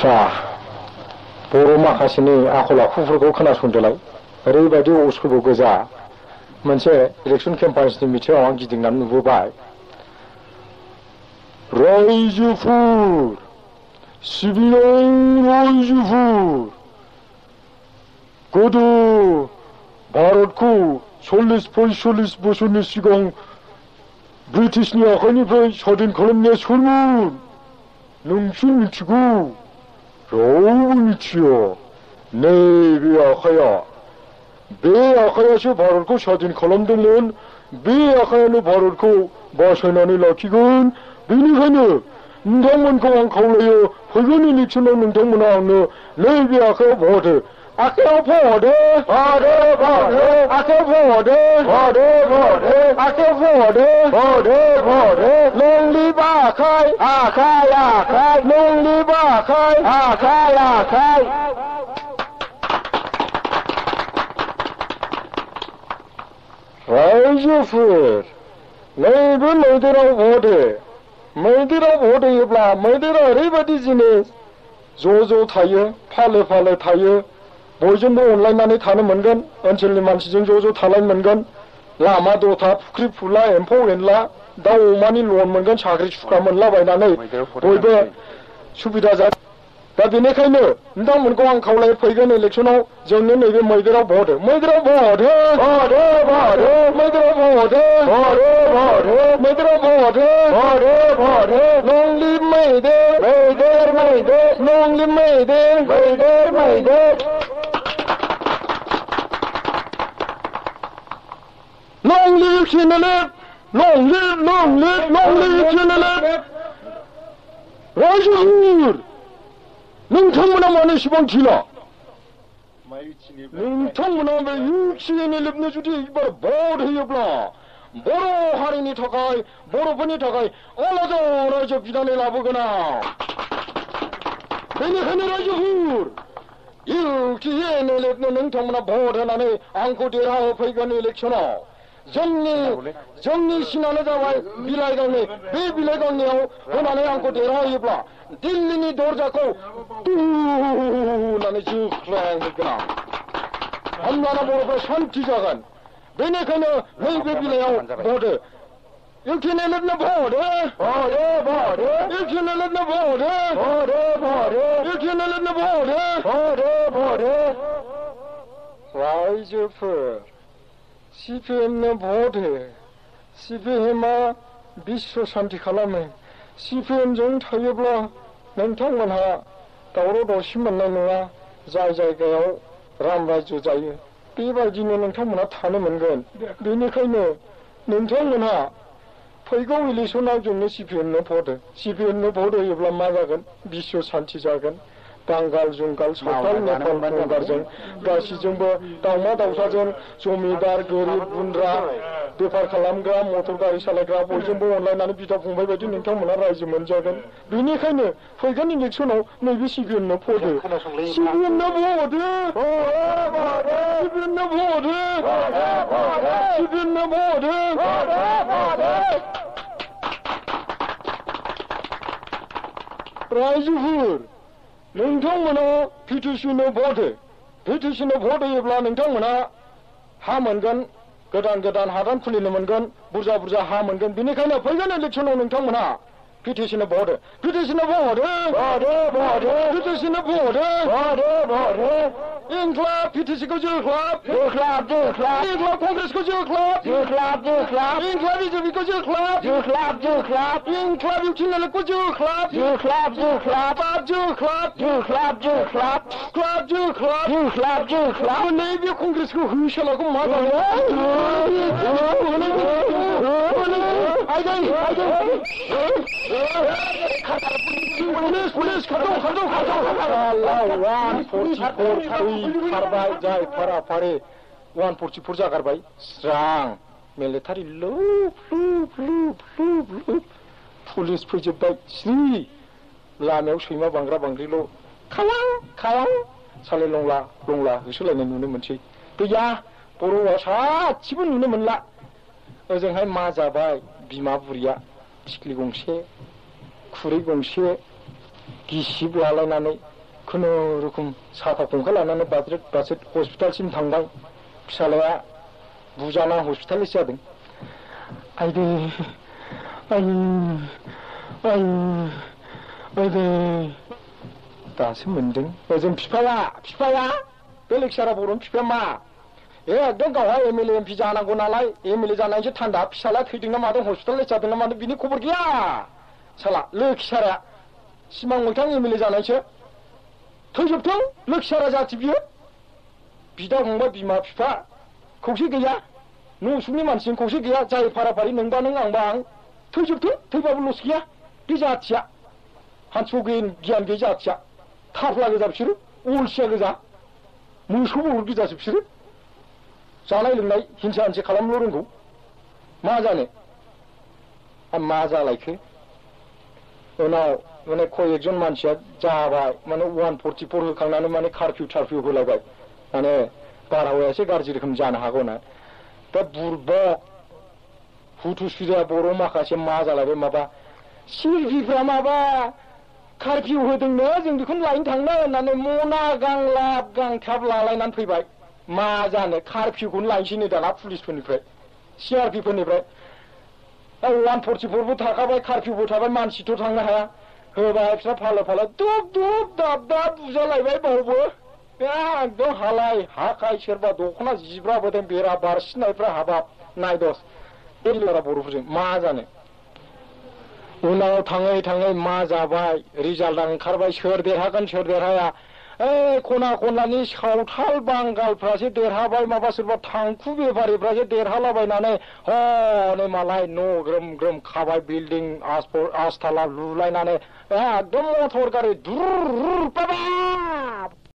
자, बर' माखासेनि आखल आखुफोरखौ खोनासंदोलाय ओरैबायदि उसुबो गोजा मोनसे इलेक्सन केम्पाइन्सनि मिथिङाव आं गिदिंनानै नुबोबाय रायजोफोर सिबिनाय रायजोफोर गोदो भारतखौ 40-45 बोसोरनि सिगां ब्रिटिशनि आखाइनिफ्राय स्वाधीन खालामनाया सोरमोन नोंसोर मिथिगौ रावबो मिथिया नैबे आखाइया बे आखाइयासो भारतखौ स्वाधीन खालामदोंमोन बे आखाइयानो भारतखौ बासायनानै लाखिगोन बेनिखायनो नोंथांमोनखौ आं खावलायो फैगोन इलेक्सनाव नोंथांमोना आंनो नैबे आखाइयाव भट हो आखाइयाव भट हो आखाइयाव भट हो आखाइयाव भट हो नंलिबा आखाइ नंलिबा आखाइ रायजोफोर नैबे मैदेराव भट हो मैदेराव भट होयोब्ला मैदेरा ओरैबायदि जिनिस ज' थायो फालो फालो थायो बयजोंबो अनलायनानै थानो मोनगोन ओनसोलनि मानसिजों ज' थालायनो मोनगोन लामा दथा फुख्रि फुला एम्फौ एनला दाउ अमानि लन मोनगोन साख्रि सुख्रा मोनलाबायनानै बयबो सुबिदा जा दा बेनिखायनो नोंथांमोनखौ आं खावलायो फैगोन इलेक्सनाव जोंनो नैबे मैदेराव भट हो मैदेराव भट हो मैदेराव भट हो मैदेराव भट हो नंलि मैदेर नंलि मैदेर नंलि खिनालेट नंलि खिनालेट रायजोफोर नोंथांमोना मानो एसेबां थिला नोंथांमोना बे इउसिएनएलएफनो जुदि एबार भट होयोब्ला बर' हारिनि थाखाय बर'फोरनि थाखाय आलादा रायजो बिनानै लाबोगोन आं बेनिखायनो रायजोफोर इउसिएनएलएफनो नोंथांमोना भट होनानै आंखौ देरहाहोफैगोन इलेक्सनाव जोंनि सिनानो जाबाय बिलाइ गांनै बे बिलाइ गांनैयाव होनानै आंखौ देरहाहोयोब्ला दिल्लीनि दरजाखौ होननानै जोख्लांहोगोन आं होमब्लाना बर'फ्रा सान्थि जागोन बेनिखायनो नैबे बिलाइयाव भट हो इउसिएनएलएफनो भट हो इउसिएनएलएफनो भट हो इउसिएनएलएफनो भट हो रायजोफोर सिपिएमनो भट हो सिपिएमआ बिश्व शान्ति खालामो सिपिएमजों थायोब्ला नोंथांमोनहा दावराव दावसि मोननाय नङा जाय जायगायाव राम रायजो जायो बेबायदिनो नोंथांमोनहा थानो मोनगोन बेनिखायनो नोंथांमोनहा फैगौ इलेक्सनाव जोंनो सिपिएमनो भट हो सिपिएमनो भट होयोब्ला मा जागोन बिश्व शान्ति जागोन बांगाल जुंगाल सावथाल नेपाल गंगारजों गासैजोंबो दावमा दावसाजों जमिदार गोरिब गुन्द्रा बेफार खालामग्रा मटर गारि सालायग्रा बयजोंबो अनलायनानै बिदा फंबाय बायदि नोंथांमोना रायजो मोनजागोन बेनिखायनो फैगोन इलेक्सनाव नैबे सिपिएमनो भट हो सिपिएमनो भट हो सिपिएमनो भट हो सिपिएमनो भट हो रायजोफोर नोंथांमोना पिटिसननो भट हो पिटिसननो भट होयोब्ला नोंथांमोना हा मोनगोन गोदान हादान खुलिनो मोनगोन बुरजा हा मोनगोन बेनिखायनो फैगोन इलेक्सनाव नोंथांमोना पिटिसननो भट हो पिटिसननो भट हो पिटिसननो भट हो इंक्लाब पिटिसनखौ जोख्लाब इंक्लाब कंग्रेसखौ जोख्लाब इंक्लाब बिजेपिखौ जोख्लाब इंक्लाब इउसिएनएलएफखौ जोख्लाब नैबे कंग्रेसखौ होसोलाखौ मा पुलिस खारबाय जाय फाराफारि 144 जागारबाय स्रां मिलिटारि लुप पुलिस फैजोबबाय स्रि लामायाव सैमा बांग्रा बांग्रिल' खायां साले लंला होसोलायनाय नुनो मोनसै गैया बर'आ सासेबो नुनो मोनला ओजोंहाय मा जाबाय बिमा बुरिया थिख्लि गंसे खुरै गंसे गिसिब लालायनानै खुनुरुखुम साथा गंखा लानानै बाज्रेद बाज्रेद हस्पिटालसिम थांबाय फिसालाया बुजाना हस्पिटालसो जादों आइदै आइदै दासो मोनदों ओजों बिफाया बे लेक्सारा बर'नि बिफाया मा एकदम गावहा एमएलए एमपि जानांगौ नालाय एमएलए जानायसो थान्दा फिसाला थैदों ना मादों हस्पिटालाइस जादों ना मादों बिनि खबर गैया साला लोखिसारा सिमां मोगथां एमएलए जानायसो थैजोबथों लोखिसारा जाथि बियो बिदा फंबाय बिमा बिफा खौसे गैया न'सुंनि मानसिजों खौसे गैया जाय फाराफारि नोंबा नों आंबा आं थैजोबथों थैबाबो लस गैया बे जाथिया हान्थु गियान गैयै जाथिया थाफ्ला गोजा बिसोरो अलसिया गोजा मोसौ बलद गोजासो बिसोरो जानाय लोंनाय हिंसा हिंसि खालामनो रोंगौ मा जानो मा जालायखो उनाव माने कयेकजन मानसिया जाबाय माने 144 होखांनानै माने कारफिउ टारफिउ होलायबाय माने बारहावाया एसे गाज्रि रोखोम जानो हागौ ना दा बुरबक हुथुसुरिया बर' माखासे मा जालायबाय माबा सिरफिफ्रा माबा कारफिउ होदोंनो जों बेखौनो लायनो थांनो होननानै मना गांलाब गांथाब लालायनानै फैबाय मा जानो कारफिउखौनो लायनोसैनो दाना पुलिसफोरनिफ्राय सिआरपिफोरनिफ्राय 144बो थाखाबाय कारफिउबो थाबाय मानसिथ' थांनो हाया होबाय बिस्रा फालो फालो दुब दुब दाब दाब बुजालायबाय बावबो एकदम हालाय हाखाय सोरबा दख'ना जिब्राबोदों बेरा बारसिननायफ्रा हाबाब नायदस एरियारा बर'फोरजों मा जानो उनाव थाङै थाङै मा जाबाय रिजाल्टआ ओंखारबाय सोर देरहागोन सोर देरहाया खना खनलानि सावथाल बांगालफ्रासो देरहाबाय माबा सोरबा थांखु बेफारिफ्रासो देरहालाबायनानै हनै मालाय न' ग्रोम ग्रोम खाबाय बिल्डिं आस्थाला लुलायनानै एकदम मटर गारि दुर